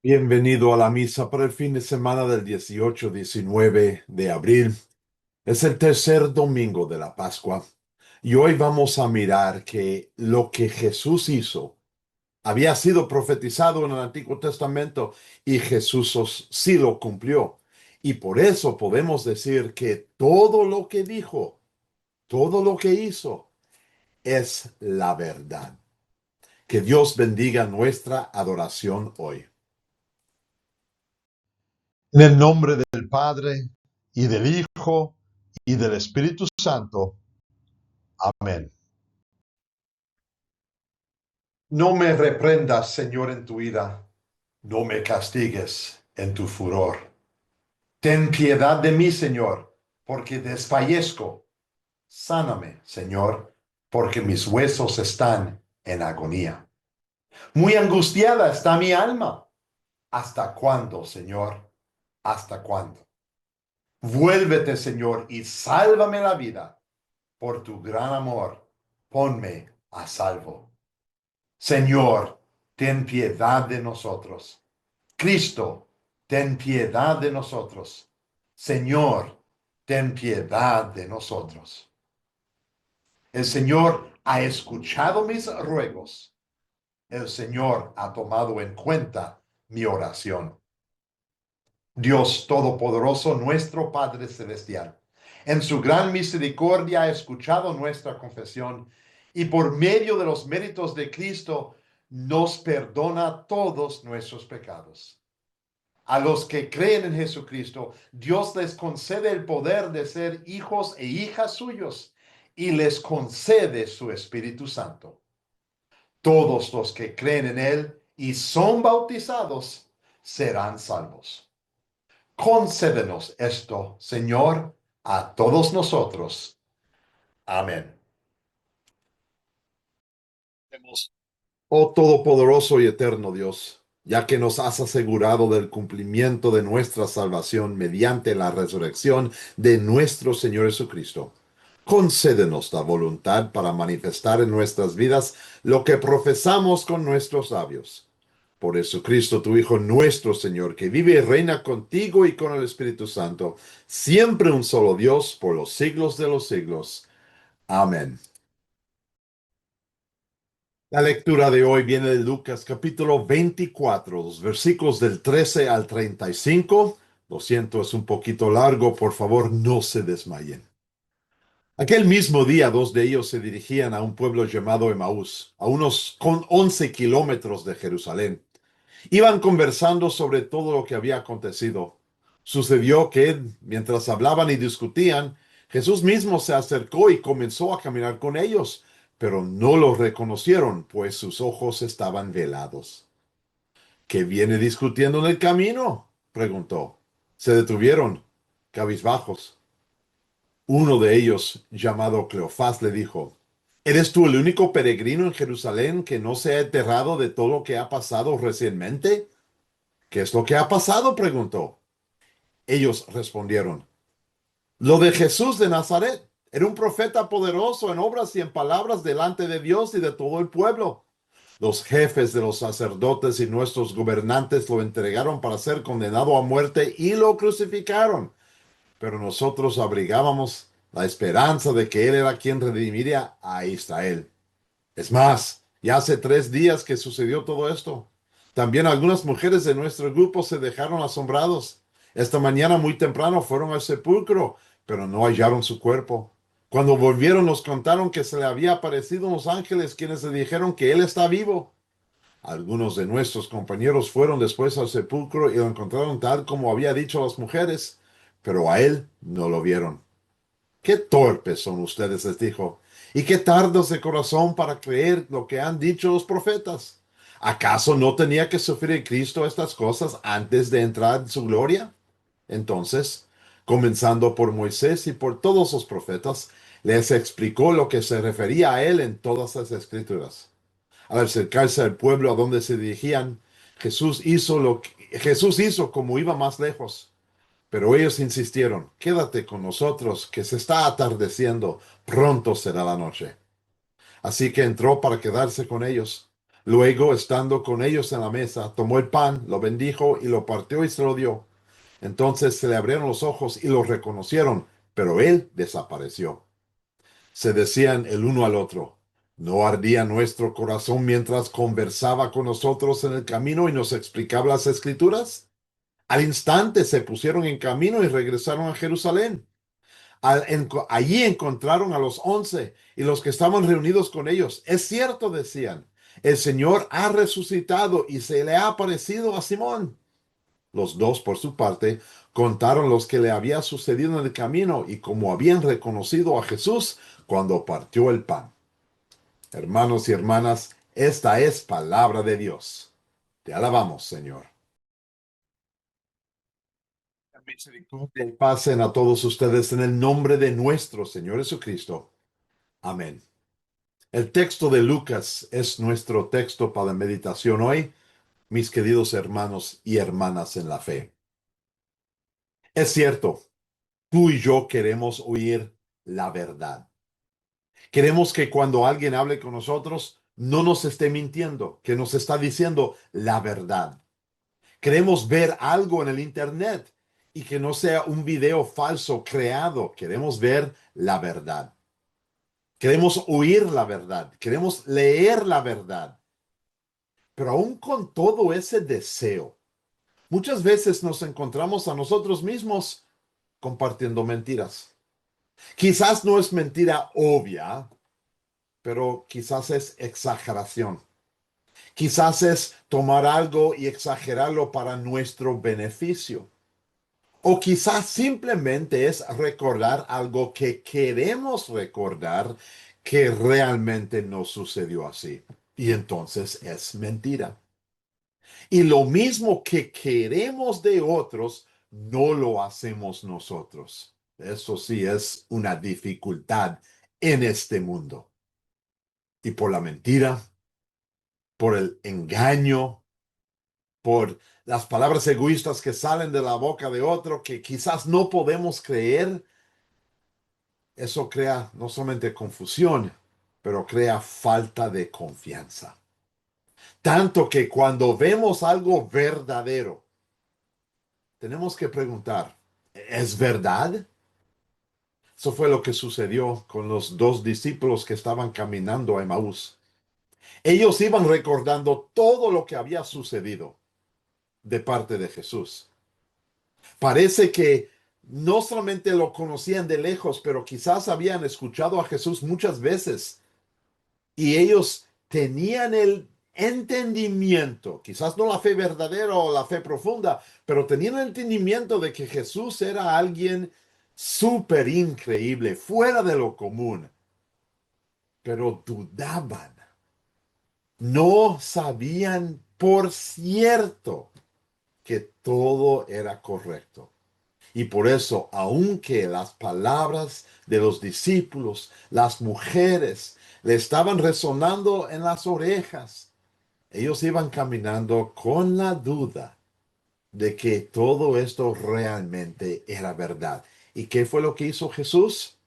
Bienvenido a la misa para el fin de semana del 18-19 de abril. Es el tercer domingo de la Pascua y hoy vamos a mirar que lo que Jesús hizo había sido profetizado en el Antiguo Testamento y Jesús sí lo cumplió. Y por eso podemos decir que todo lo que dijo, todo lo que hizo es la verdad. Que Dios bendiga nuestra adoración hoy. En el nombre del Padre, y del Hijo, y del Espíritu Santo. Amén. No me reprendas, Señor, en tu ira, no me castigues en tu furor. Ten piedad de mí, Señor, porque desfallezco. Sáname, Señor, porque mis huesos están en agonía. Muy angustiada está mi alma. ¿Hasta cuándo, Señor? ¿Hasta cuándo? Vuélvete, Señor, y sálvame la vida. Por tu gran amor, ponme a salvo. Señor, ten piedad de nosotros. Cristo, ten piedad de nosotros. Señor, ten piedad de nosotros. El Señor ha escuchado mis ruegos. El Señor ha tomado en cuenta mi oración. Dios Todopoderoso, nuestro Padre Celestial, en su gran misericordia ha escuchado nuestra confesión y por medio de los méritos de Cristo nos perdona todos nuestros pecados. A los que creen en Jesucristo, Dios les concede el poder de ser hijos e hijas suyos y les concede su Espíritu Santo. Todos los que creen en Él y son bautizados serán salvos. Concédenos esto, Señor, a todos nosotros. Amén. Oh Todopoderoso y eterno Dios, ya que nos has asegurado del cumplimiento de nuestra salvación mediante la resurrección de nuestro Señor Jesucristo, concédenos la voluntad para manifestar en nuestras vidas lo que profesamos con nuestros labios. Por Jesucristo, tu Hijo nuestro Señor, que vive y reina contigo y con el Espíritu Santo, siempre un solo Dios, por los siglos de los siglos. Amén. La lectura de hoy viene de Lucas capítulo 24, los versículos del 13 al 35. Lo siento, es un poquito largo, por favor, no se desmayen. Aquel mismo día, dos de ellos se dirigían a un pueblo llamado Emaús, a unos 11 kilómetros de Jerusalén. Iban conversando sobre todo lo que había acontecido. Sucedió que, mientras hablaban y discutían, Jesús mismo se acercó y comenzó a caminar con ellos, pero no lo reconocieron, pues sus ojos estaban velados. ¿Qué viene discutiendo en el camino?, preguntó. Se detuvieron, cabizbajos. Uno de ellos, llamado Cleofás, le dijo: ¿Eres tú el único peregrino en Jerusalén que no se ha enterado de todo lo que ha pasado recientemente? ¿Qué es lo que ha pasado?, preguntó. Ellos respondieron: Lo de Jesús de Nazaret. Era un profeta poderoso en obras y en palabras delante de Dios y de todo el pueblo. Los jefes de los sacerdotes y nuestros gobernantes lo entregaron para ser condenado a muerte y lo crucificaron. Pero nosotros abrigábamos la esperanza de que Él era quien redimiría a Israel. Es más, ya hace 3 días que sucedió todo esto. También algunas mujeres de nuestro grupo se dejaron asombrados. Esta mañana muy temprano fueron al sepulcro, pero no hallaron su cuerpo. Cuando volvieron nos contaron que se le había aparecido unos ángeles quienes le dijeron que él está vivo. Algunos de nuestros compañeros fueron después al sepulcro y lo encontraron tal como había dicho las mujeres, pero a él no lo vieron. Qué torpes son ustedes, les dijo, y qué tardos de corazón para creer lo que han dicho los profetas. ¿Acaso no tenía que sufrir Cristo estas cosas antes de entrar en su gloria? Entonces, comenzando por Moisés y por todos los profetas, les explicó lo que se refería a él en todas las escrituras. Al acercarse al pueblo a donde se dirigían, Jesús hizo como iba más lejos. Pero ellos insistieron: Quédate con nosotros, que se está atardeciendo, pronto será la noche. Así que entró para quedarse con ellos. Luego, estando con ellos en la mesa, tomó el pan, lo bendijo y lo partió y se lo dio. Entonces se le abrieron los ojos y lo reconocieron, pero él desapareció. Se decían el uno al otro: ¿no ardía nuestro corazón mientras conversaba con nosotros en el camino y nos explicaba las Escrituras? Al instante se pusieron en camino y regresaron a Jerusalén. Allí encontraron a los 11 y los que estaban reunidos con ellos. Es cierto, decían, el Señor ha resucitado y se le ha aparecido a Simón. Los dos, por su parte, contaron lo que le había sucedido en el camino y cómo habían reconocido a Jesús cuando partió el pan. Hermanos y hermanas, esta es palabra de Dios. Te alabamos, Señor. La misericordia y paz sean a todos ustedes en el nombre de nuestro Señor Jesucristo. Amén. El texto de Lucas es nuestro texto para meditación hoy, mis queridos hermanos y hermanas en la fe. Es cierto, tú y yo queremos oír la verdad. Queremos que cuando alguien hable con nosotros, no nos esté mintiendo, que nos está diciendo la verdad. Queremos ver algo en el internet y que no sea un video falso creado. Queremos ver la verdad. Queremos oír la verdad. Queremos leer la verdad. Pero aún con todo ese deseo, muchas veces nos encontramos a nosotros mismos compartiendo mentiras. Quizás no es mentira obvia, pero quizás es exageración. Quizás es tomar algo y exagerarlo para nuestro beneficio. O quizás simplemente es recordar algo que queremos recordar que realmente no sucedió así. Y entonces es mentira. Y lo mismo que queremos de otros, no lo hacemos nosotros. Eso sí es una dificultad en este mundo. Y por la mentira, por el engaño, por las palabras egoístas que salen de la boca de otro que quizás no podemos creer, eso crea no solamente confusión, pero crea falta de confianza. Tanto que cuando vemos algo verdadero, tenemos que preguntar, ¿es verdad? Eso fue lo que sucedió con los dos discípulos que estaban caminando a Emaús. Ellos iban recordando todo lo que había sucedido de parte de Jesús. Parece que no solamente lo conocían de lejos, pero quizás habían escuchado a Jesús muchas veces y ellos tenían el entendimiento, quizás no la fe verdadera o la fe profunda, pero tenían el entendimiento de que Jesús era alguien súper increíble, fuera de lo común, pero dudaban. No sabían por cierto que todo era correcto. Y por eso, aunque las palabras de los discípulos, las mujeres, le estaban resonando en las orejas, ellos iban caminando con la duda de que todo esto realmente era verdad. ¿Y qué fue lo que hizo Jesús?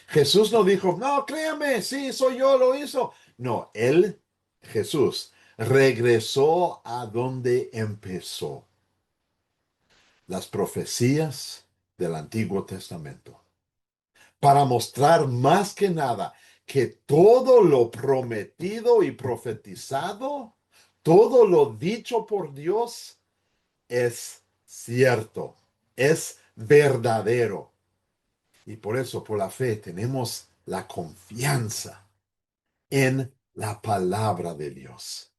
Jesús no dijo, no, créame, sí, soy yo, lo hizo. No, Jesús, regresó a donde empezó. Las profecías del Antiguo Testamento, para mostrar más que nada que todo lo prometido y profetizado, todo lo dicho por Dios es cierto, es verdadero. Y por eso, por la fe, tenemos la confianza en la palabra de Dios.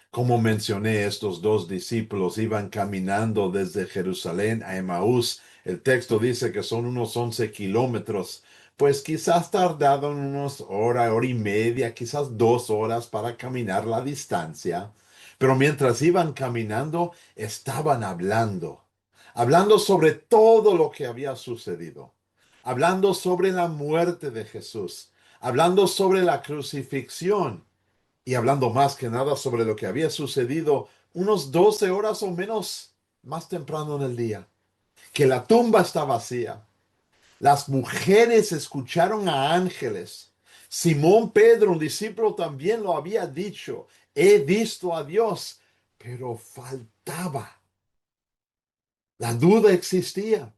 Como mencioné, estos dos discípulos iban caminando desde Jerusalén a Emaús. El texto dice que son unos 11 kilómetros. Pues quizás tardaron unos hora y media, quizás 2 horas para caminar la distancia. Pero mientras iban caminando, estaban hablando sobre todo lo que había sucedido, hablando sobre la muerte de Jesús, hablando sobre la crucifixión y hablando más que nada sobre lo que había sucedido unos 12 horas o menos más temprano en el día, que la tumba está vacía. Las mujeres escucharon a ángeles, Simón Pedro, un discípulo, también lo había dicho. He visto a Dios, pero faltaba. La duda existía.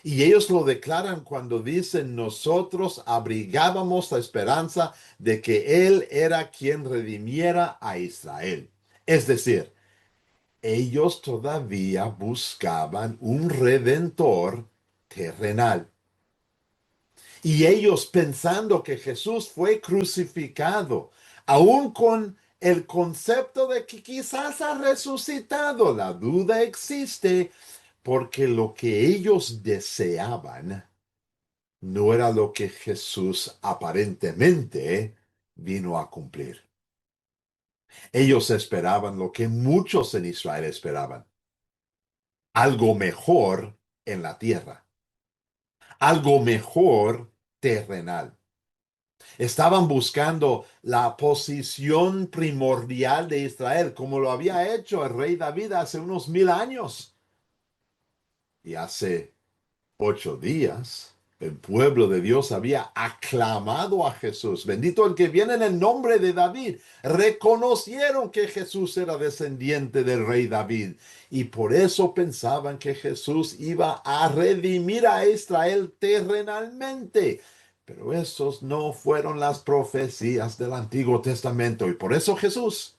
Y ellos lo declaran cuando dicen, nosotros abrigábamos la esperanza de que Él era quien redimiera a Israel. Es decir, ellos todavía buscaban un redentor terrenal. Y ellos pensando que Jesús fue crucificado, aún con el concepto de que quizás ha resucitado, la duda existe porque lo que ellos deseaban no era lo que Jesús aparentemente vino a cumplir. Ellos esperaban lo que muchos en Israel esperaban, algo mejor en la tierra, algo mejor terrenal. Estaban buscando la posición primordial de Israel, como lo había hecho el rey David hace unos 1000 años. Y hace 8 días, el pueblo de Dios había aclamado a Jesús. Bendito el que viene en el nombre de David. Reconocieron que Jesús era descendiente del rey David. Y por eso pensaban que Jesús iba a redimir a Israel terrenalmente. Pero esos no fueron las profecías del Antiguo Testamento. Y por eso Jesús,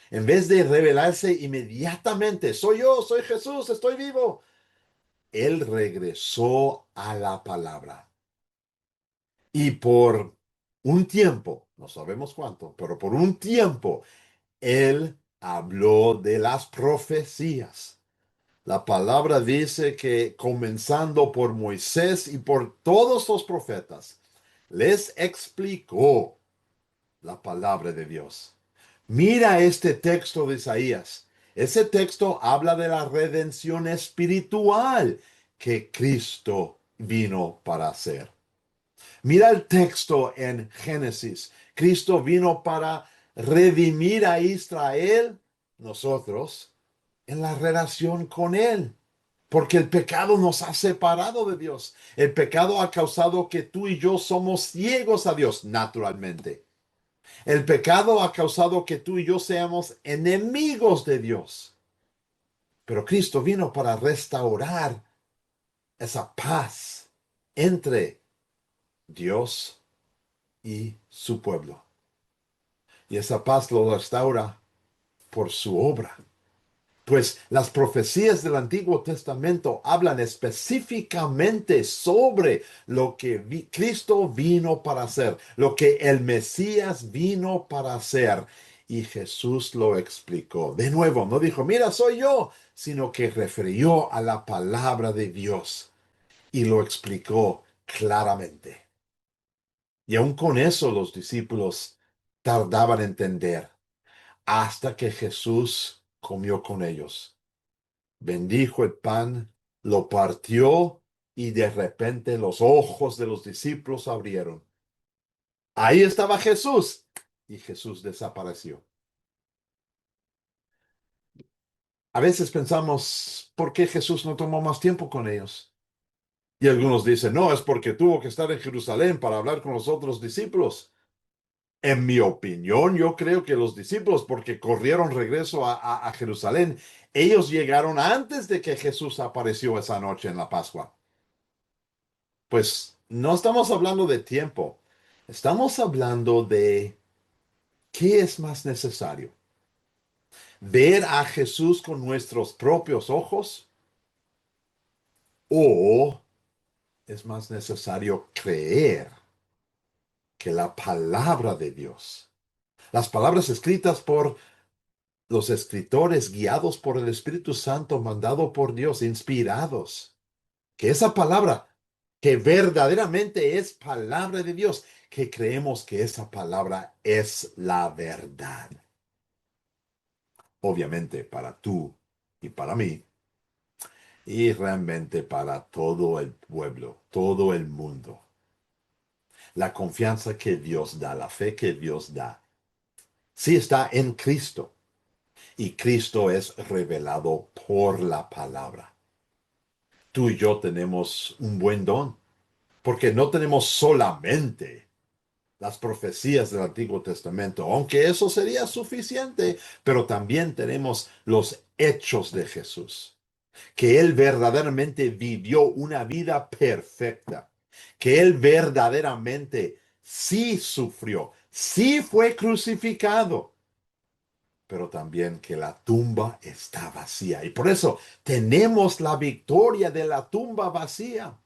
en vez de revelarse inmediatamente, soy yo, soy Jesús, estoy vivo, él regresó a la palabra. Y por un tiempo, no sabemos cuánto, pero por un tiempo, él habló de las profecías. La palabra dice que comenzando por Moisés y por todos los profetas, les explicó la palabra de Dios. Mira este texto de Isaías. Ese texto habla de la redención espiritual que Cristo vino para hacer. Mira el texto en Génesis. Cristo vino para redimir a Israel, nosotros, en la relación con Él. Porque el pecado nos ha separado de Dios. El pecado ha causado que tú y yo somos ciegos a Dios, naturalmente. El pecado ha causado que tú y yo seamos enemigos de Dios. Pero Cristo vino para restaurar esa paz entre Dios y su pueblo. Y esa paz lo restaura por su obra. Pues las profecías del Antiguo Testamento hablan específicamente sobre lo que Cristo vino para hacer, lo que el Mesías vino para hacer. Y Jesús lo explicó. De nuevo, no dijo, mira, soy yo, sino que refirió a la palabra de Dios y lo explicó claramente. Y aun con eso los discípulos tardaban en entender hasta que Jesús comió con ellos. Bendijo el pan, lo partió y de repente los ojos de los discípulos abrieron. Ahí estaba Jesús y Jesús desapareció. A veces pensamos, ¿por qué Jesús no tomó más tiempo con ellos? Y algunos dicen, no, es porque tuvo que estar en Jerusalén para hablar con los otros discípulos. En mi opinión, yo creo que los discípulos, porque corrieron regreso a Jerusalén, ellos llegaron antes de que Jesús apareció esa noche en la Pascua. Pues no estamos hablando de tiempo, estamos hablando de qué es más necesario. ¿Ver a Jesús con nuestros propios ojos? ¿O es más necesario creer que la palabra de Dios, las palabras escritas por los escritores guiados por el Espíritu Santo, mandado por Dios, inspirados, que esa palabra, que verdaderamente es palabra de Dios, que creemos que esa palabra es la verdad? Obviamente para tú y para mí, y realmente para todo el pueblo, todo el mundo. La confianza que Dios da, la fe que Dios da, sí está en Cristo. Y Cristo es revelado por la palabra. Tú y yo tenemos un buen don, porque no tenemos solamente las profecías del Antiguo Testamento, aunque eso sería suficiente, pero también tenemos los hechos de Jesús, que Él verdaderamente vivió una vida perfecta, que Él verdaderamente sí sufrió, sí fue crucificado, pero también que la tumba está vacía. Y por eso tenemos la victoria de la tumba vacía.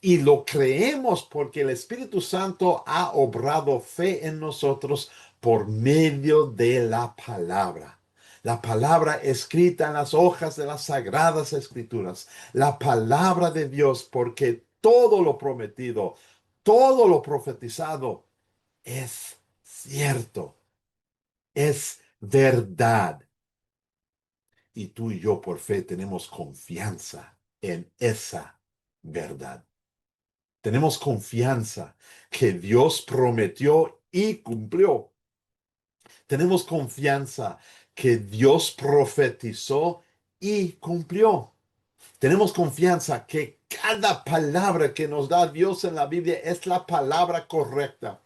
Y lo creemos porque el Espíritu Santo ha obrado fe en nosotros por medio de la palabra. La palabra escrita en las hojas de las sagradas escrituras. La palabra de Dios, porque todo lo prometido, todo lo profetizado es cierto, es verdad. Y tú y yo por fe tenemos confianza en esa verdad. Tenemos confianza que Dios prometió y cumplió. Tenemos confianza que Dios profetizó y cumplió. Tenemos confianza que cada palabra que nos da Dios en la Biblia es la palabra correcta,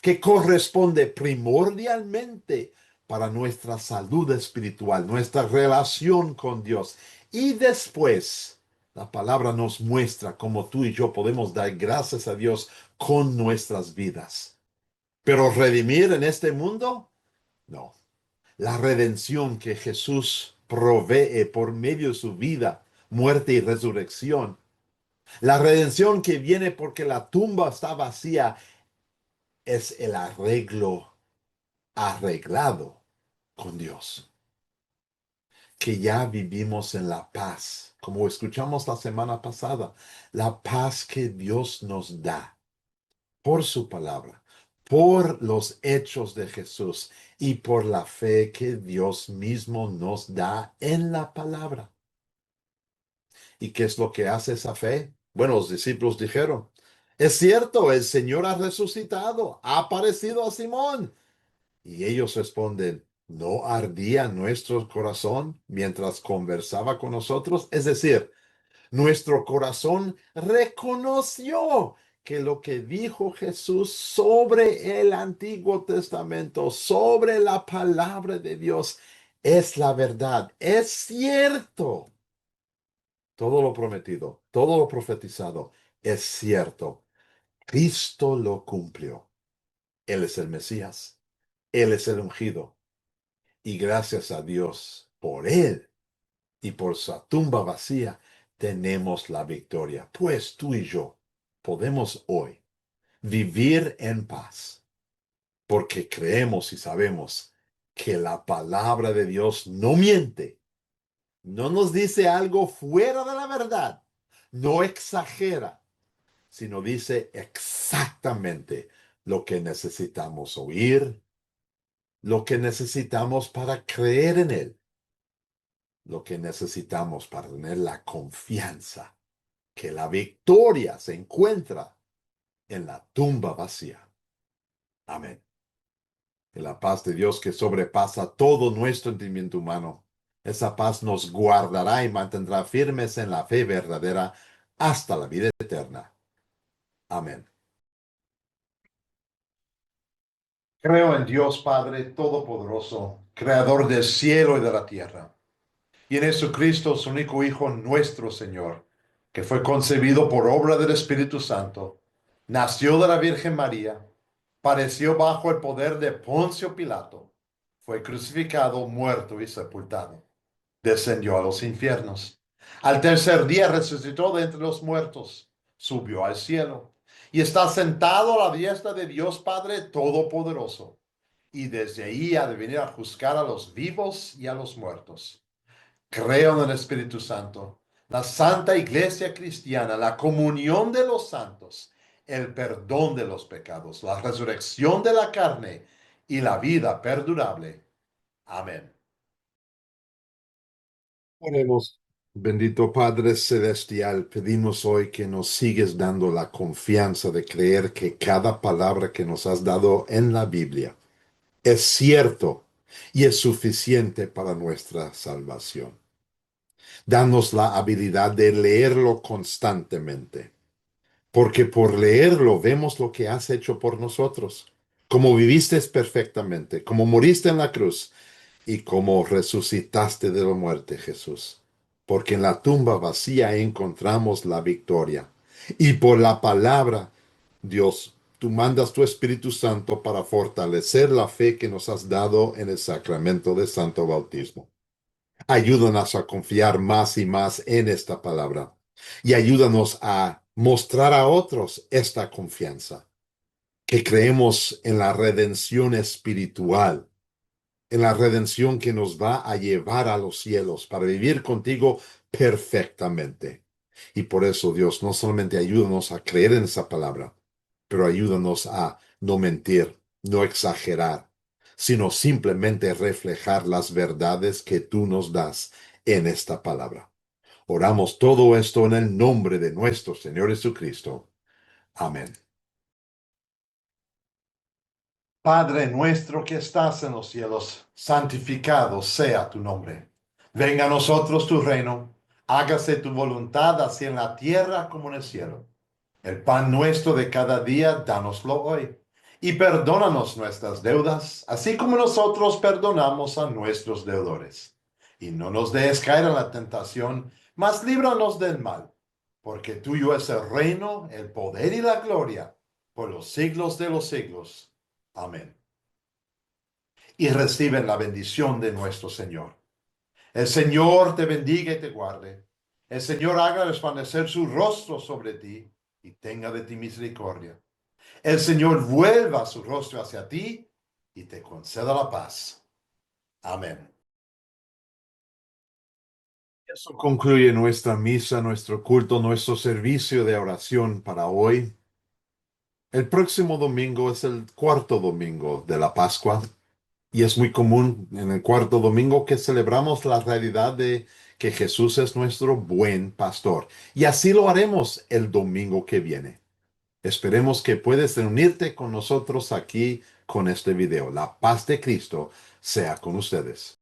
que corresponde primordialmente para nuestra salud espiritual, nuestra relación con Dios. Y después, la palabra nos muestra cómo tú y yo podemos dar gracias a Dios con nuestras vidas. Pero redimir en este mundo, no. La redención que Jesús provee por medio de su vida, muerte y resurrección, la redención que viene porque la tumba está vacía, es el arreglado con Dios, que ya vivimos en la paz, como escuchamos la semana pasada, la paz que Dios nos da por su palabra, por los hechos de Jesús y por la fe que Dios mismo nos da en la palabra. ¿Y qué es lo que hace esa fe? Bueno, los discípulos dijeron, es cierto, el Señor ha resucitado, ha aparecido a Simón. Y ellos responden, ¿no ardía nuestro corazón mientras conversaba con nosotros? Es decir, nuestro corazón reconoció que lo que dijo Jesús sobre el Antiguo Testamento, sobre la palabra de Dios, es la verdad, es cierto. Todo lo prometido, todo lo profetizado es cierto. Cristo lo cumplió. Él es el Mesías. Él es el ungido. Y gracias a Dios por él y por su tumba vacía, tenemos la victoria. Pues tú y yo podemos hoy vivir en paz porque creemos y sabemos que la palabra de Dios no miente, no nos dice algo fuera de la verdad, no exagera, sino dice exactamente lo que necesitamos oír, lo que necesitamos para creer en él, lo que necesitamos para tener la confianza que la victoria se encuentra en la tumba vacía. Amén. Que la paz de Dios que sobrepasa todo nuestro entendimiento humano, esa paz nos guardará y mantendrá firmes en la fe verdadera hasta la vida eterna. Amén. Creo en Dios Padre Todopoderoso, Creador del cielo y de la tierra, y en Jesucristo, su único Hijo, nuestro Señor, que fue concebido por obra del Espíritu Santo, nació de la Virgen María, padeció bajo el poder de Poncio Pilato, fue crucificado, muerto y sepultado, descendió a los infiernos. Al tercer día resucitó de entre los muertos, subió al cielo y está sentado a la diestra de Dios Padre Todopoderoso. Y desde ahí ha de venir a juzgar a los vivos y a los muertos. Creo en el Espíritu Santo, la Santa Iglesia Cristiana, la comunión de los santos, el perdón de los pecados, la resurrección de la carne y la vida perdurable. Amén. Oremos. Bendito Padre Celestial, pedimos hoy que nos sigues dando la confianza de creer que cada palabra que nos has dado en la Biblia es cierto y es suficiente para nuestra salvación. Danos la habilidad de leerlo constantemente, porque por leerlo vemos lo que has hecho por nosotros, cómo viviste perfectamente, cómo moriste en la cruz y cómo resucitaste de la muerte, Jesús. Porque en la tumba vacía encontramos la victoria. Y por la palabra, Dios, tú mandas tu Espíritu Santo para fortalecer la fe que nos has dado en el sacramento de Santo Bautismo. Ayúdanos a confiar más y más en esta palabra y ayúdanos a mostrar a otros esta confianza, que creemos en la redención espiritual, en la redención que nos va a llevar a los cielos para vivir contigo perfectamente. Y por eso, Dios, no solamente ayúdanos a creer en esa palabra, pero ayúdanos a no mentir, no exagerar, sino simplemente reflejar las verdades que tú nos das en esta palabra. Oramos todo esto en el nombre de nuestro Señor Jesucristo. Amén. Padre nuestro que estás en los cielos, santificado sea tu nombre. Venga a nosotros tu reino, hágase tu voluntad así en la tierra como en el cielo. El pan nuestro de cada día, dánoslo hoy. Y perdónanos nuestras deudas, así como nosotros perdonamos a nuestros deudores. Y no nos dejes caer en la tentación, mas líbranos del mal. Porque tuyo es el reino, el poder y la gloria, por los siglos de los siglos. Amén. Y reciben la bendición de nuestro Señor. El Señor te bendiga y te guarde. El Señor haga resplandecer su rostro sobre ti y tenga de ti misericordia. El Señor vuelva su rostro hacia ti y te conceda la paz. Amén. Eso concluye nuestra misa, nuestro culto, nuestro servicio de oración para hoy. El próximo domingo es el cuarto domingo de la Pascua y es muy común en el cuarto domingo que celebramos la realidad de que Jesús es nuestro buen pastor. Y así lo haremos el domingo que viene. Esperemos que puedas reunirte con nosotros aquí con este video. La paz de Cristo sea con ustedes.